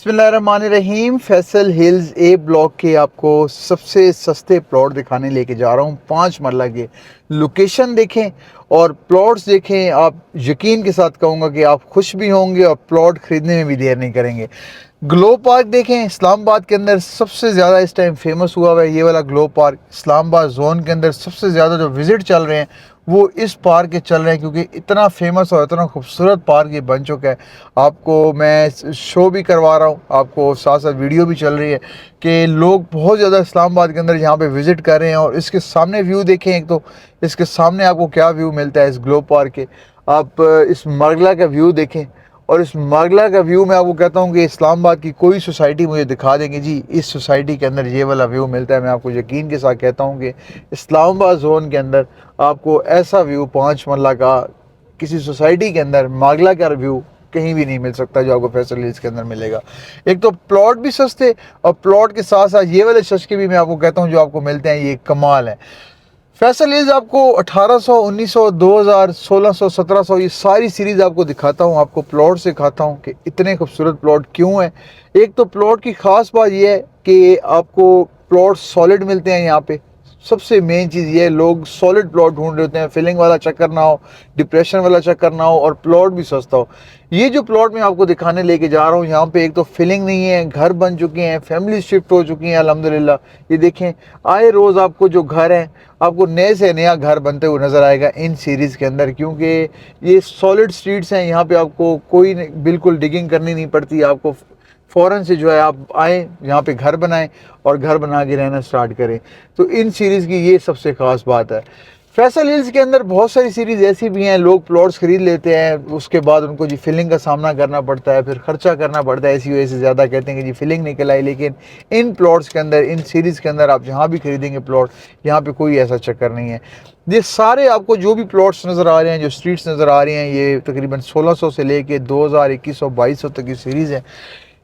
बिस्मिल्लाहिर्रहमानिर्रहीम। फैसल हिल्स ए ब्लॉक के आपको सबसे सस्ते प्लॉट दिखाने लेके जा रहा हूँ। 5 मरला के लोकेशन देखें और प्लॉट्स देखें। आप यकीन के साथ कहूँगा कि आप खुश भी होंगे और प्लॉट ख़रीदने में भी देर नहीं करेंगे। ग्लो पार्क देखें, इस्लामाबाद के अंदर सबसे ज़्यादा इस टाइम फेमस हुआ हुआ है ये वाला ग्लो पार्क। इस्लामाबाद जोन के अंदर सबसे ज़्यादा जो विज़िट चल रहे हैं वो इस पार्क के चल रहे हैं, क्योंकि इतना फेमस और इतना खूबसूरत पार्क ये बन चुका है। आपको मैं शो भी करवा रहा हूँ, आपको साथ साथ वीडियो भी चल रही है कि लोग बहुत ज़्यादा इस्लामाबाद के अंदर यहाँ पे विज़िट कर रहे हैं। और इसके सामने व्यू देखें, एक तो इसके सामने आपको क्या व्यू मिलता है इस ग्लो पार्क के। आप इस मरगला का व्यू देखें और इस मरगला का व्यू मैं आपको कहता हूँ कि इस्लामाबाद की कोई सोसाइटी मुझे दिखा देंगे जी इस सोसाइटी के अंदर ये वाला व्यू मिलता है। मैं आपको यकीन के साथ कहता हूँ कि इस्लामाबाद जोन के अंदर आपको ऐसा व्यू 5 मरला का किसी सोसाइटी के अंदर मरगला का व्यू कहीं भी नहीं मिल सकता जो आपको फैसल हिल्स के अंदर मिलेगा। एक तो प्लॉट भी सस्ते और प्लॉट के साथ साथ ये वाले सस्ते भी मैं आपको कहता हूँ जो आपको मिलते हैं, ये कमाल है। फैसल हिल्स आपको 1800, 1900, 2000, 1600, 1700 ये सारी सीरीज़ आपको दिखाता हूँ, आपको प्लॉट से दिखाता हूँ कि इतने खूबसूरत प्लॉट क्यों हैं। एक तो प्लॉट की ख़ास बात ये है कि आपको प्लॉट सॉलिड मिलते हैं यहाँ पे। सबसे मेन चीज़ ये है, लोग सॉलिड प्लॉट ढूंढ रहे होते हैं, फिलिंग वाला चक्कर ना हो, डिप्रेशन वाला चक्कर ना हो और प्लॉट भी सस्ता हो। ये जो प्लॉट मैं आपको दिखाने लेके जा रहा हूँ, यहाँ पे एक तो फिलिंग नहीं है, घर बन चुके हैं, फैमिली शिफ्ट हो चुकी हैं अल्हम्दुलिल्लाह। ये देखें, आए रोज़ आपको जो घर हैं आपको नए से नया घर बनते हुए नज़र आएगा इन सीरीज़ के अंदर, क्योंकि ये सॉलिड स्ट्रीट्स हैं। यहाँ पे आपको कोई बिल्कुल डिगिंग करनी नहीं पड़ती, आपको फ़ौरन से जो है आप आएँ यहाँ पे घर बनाएं और घर बना के रहना स्टार्ट करें। तो इन सीरीज़ की ये सबसे ख़ास बात है। फैसल हिल्स के अंदर बहुत सारी सीरीज़ ऐसी भी हैं, लोग प्लॉट्स ख़रीद लेते हैं, उसके बाद उनको जी फिलिंग का सामना करना पड़ता है, फिर ख़र्चा करना पड़ता है। इसी वजह से ज़्यादा कहते हैं कि जी फिलिंग निकल आई। लेकिन इन प्लॉट्स के अंदर, इन सीरीज़ के अंदर आप जहाँ भी ख़रीदेंगे प्लॉट, यहाँ पे कोई ऐसा चक्कर नहीं है। ये सारे आपको जो भी प्लॉट्स नज़र आ रहे हैं, जो स्ट्रीट्स नज़र आ रही हैं, ये तकरीबन 1600 से लेके 2000, 2100, 2200 तक की सीरीज़ है।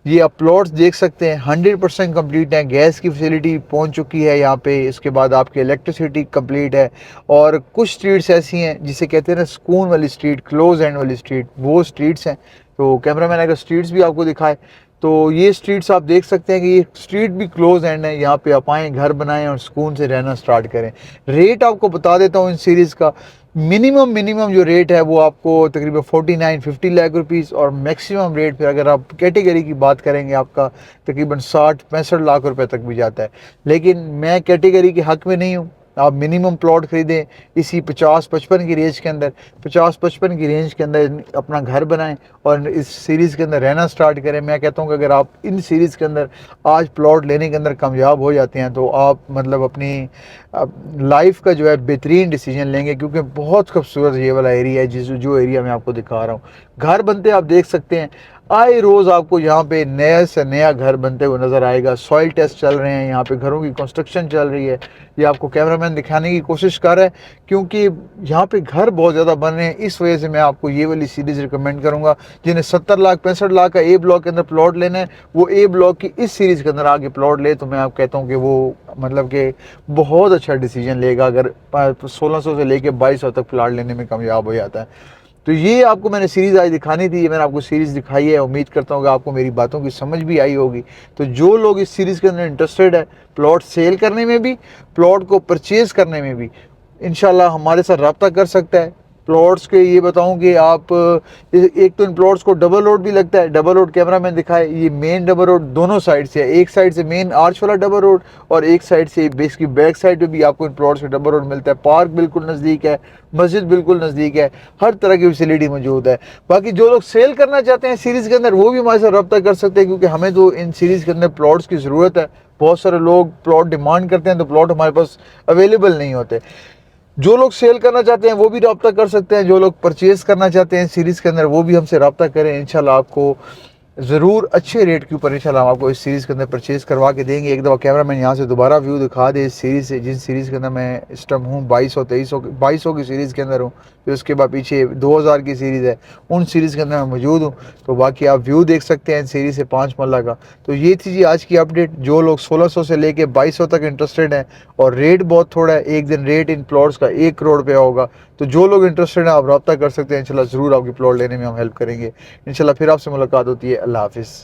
ये आप प्लॉट्स देख सकते हैं 100% कंप्लीट है। गैस की फैसिलिटी पहुंच चुकी है यहाँ पे। इसके बाद आपकी इलेक्ट्रिसिटी कंप्लीट है। और कुछ स्ट्रीट्स ऐसी हैं जिसे कहते हैं ना सुकून वाली स्ट्रीट, क्लोज एंड वाली स्ट्रीट, वो स्ट्रीट्स हैं। तो कैमरामैन अगर स्ट्रीट्स भी आपको दिखाए तो ये स्ट्रीट्स आप देख सकते हैं कि ये स्ट्रीट भी क्लोज एंड है। यहाँ पे आप आएँ, घर बनाएं और सुकून से रहना स्टार्ट करें। रेट आपको बता देता हूँ इन सीरीज़ का। मिनिमम जो रेट है वो आपको तकरीबन 49-50 लाख रुपीज़ और मैक्सिमम रेट फिर अगर आप कैटेगरी की बात करेंगे आपका तकरीबन 60-65 लाख रुपए तक भी जाता है। लेकिन मैं कैटेगरी के हक़ में नहीं हूँ। आप मिनिमम प्लॉट ख़रीदें इसी 50-55 की रेंज के अंदर, 50-55 की रेंज के अंदर अपना घर बनाएं और इस सीरीज़ के अंदर रहना स्टार्ट करें। मैं कहता हूँ कि अगर आप इन सीरीज़ के अंदर आज प्लॉट लेने के अंदर कामयाब हो जाते हैं तो आप मतलब अपनी लाइफ का जो है बेहतरीन डिसीजन लेंगे, क्योंकि बहुत खूबसूरत ये वाला एरिया है जो एरिया मैं आपको दिखा रहा हूँ। घर बनते आप देख सकते हैं, आए रोज़ आपको यहाँ पे नया से नया घर बनते हुए नज़र आएगा। सॉइल टेस्ट चल रहे हैं, यहाँ पे घरों की कंस्ट्रक्शन चल रही है। ये आपको कैमरामैन दिखाने की कोशिश कर रहा है, क्योंकि यहाँ पे घर बहुत ज़्यादा बन रहे हैं। इस वजह से मैं आपको ये वाली सीरीज़ रिकमेंड करूँगा। जिन्हें 70 लाख 65 लाख का ए ब्लॉक के अंदर प्लॉट लेना है, वो ए ब्लॉक की इस सीरीज़ के अंदर आके प्लॉट ले, तो मैं आपको कहता हूँ कि वो मतलब कि बहुत अच्छा डिसीजन लेगा अगर 1600 से लेके 2200 तक प्लॉट लेने में कामयाब हो जाता है। तो ये आपको मैंने सीरीज़ आज दिखानी थी, ये मैंने आपको सीरीज़ दिखाई है। उम्मीद करता हूँ कि आपको मेरी बातों की समझ भी आई होगी। तो जो लोग इस सीरीज़ के अंदर इंटरेस्टेड है, प्लॉट सेल करने में भी, प्लॉट को परचेज़ करने में भी, इंशाल्लाह हमारे साथ रब्ता कर सकता है। प्लॉट्स के ये बताऊं कि आप एक तो इन प्लॉट्स को डबल रोड भी लगता है। डबल रोड कैमरामैन दिखाए, ये मेन डबल रोड दोनों साइड से है। एक साइड से मेन आर्च वाला डबल रोड और एक साइड से इसकी बैक साइड पे भी आपको इन प्लॉट्स में डबल रोड मिलता है। पार्क बिल्कुल नज़दीक है, मस्जिद बिल्कुल नज़दीक है, हर तरह की फैसिलिटी मौजूद है। बाकी जो लोग सेल करना चाहते हैं सीरीज़ के अंदर, वो भी हमारे साथ रब्ता कर सकते हैं, क्योंकि हमें तो इन सीरीज़ के अंदर प्लॉट्स की ज़रूरत है। बहुत सारे लोग प्लॉट डिमांड करते हैं तो प्लॉट हमारे पास अवेलेबल नहीं होते। जो लोग सेल करना चाहते हैं वो भी रब्ता कर सकते हैं, जो लोग परचेज़ करना चाहते हैं सीरीज़ के अंदर वो भी हमसे रब्ता करें। इंशाल्लाह आपको ज़रूर अच्छे रेट के ऊपर इंशाल्लाह हम आपको इस सीरीज़ के अंदर परचेज़ करवा के देंगे। एक दफ़ा कैमरामैन यहाँ से दोबारा व्यू दिखा दे इस सीरीज़ से, जिस सीरीज़ के अंदर मैं इस टाइम हूँ 2200 की सीरीज़ के अंदर हूँ। फिर उसके बाद पीछे 2000 की सीरीज़ है, उन सीरीज़ के अंदर मैं मौजूद हूँ। तो बाकी आप व्यू देख सकते हैं सीरीज़ से 5 मरला का। तो ये थी जी आज की अपडेट। जो लोग 1600 से लेके 2200 तक इंटरेस्टेड हैं और रेट बहुत थोड़ा है, एक दिन रेट इन प्लॉट्स का 1 करोड़ रुपया होगा। तो जो लोग इंटरेस्टेड हैं आप रब्ता कर सकते हैं। इंशाल्लाह ज़रूर आपकी प्लॉट लेने में हम हेल्प करेंगे। इंशाल्लाह फिर आपसे मुलाकात होती है। अल्लाह हाफ़िज़।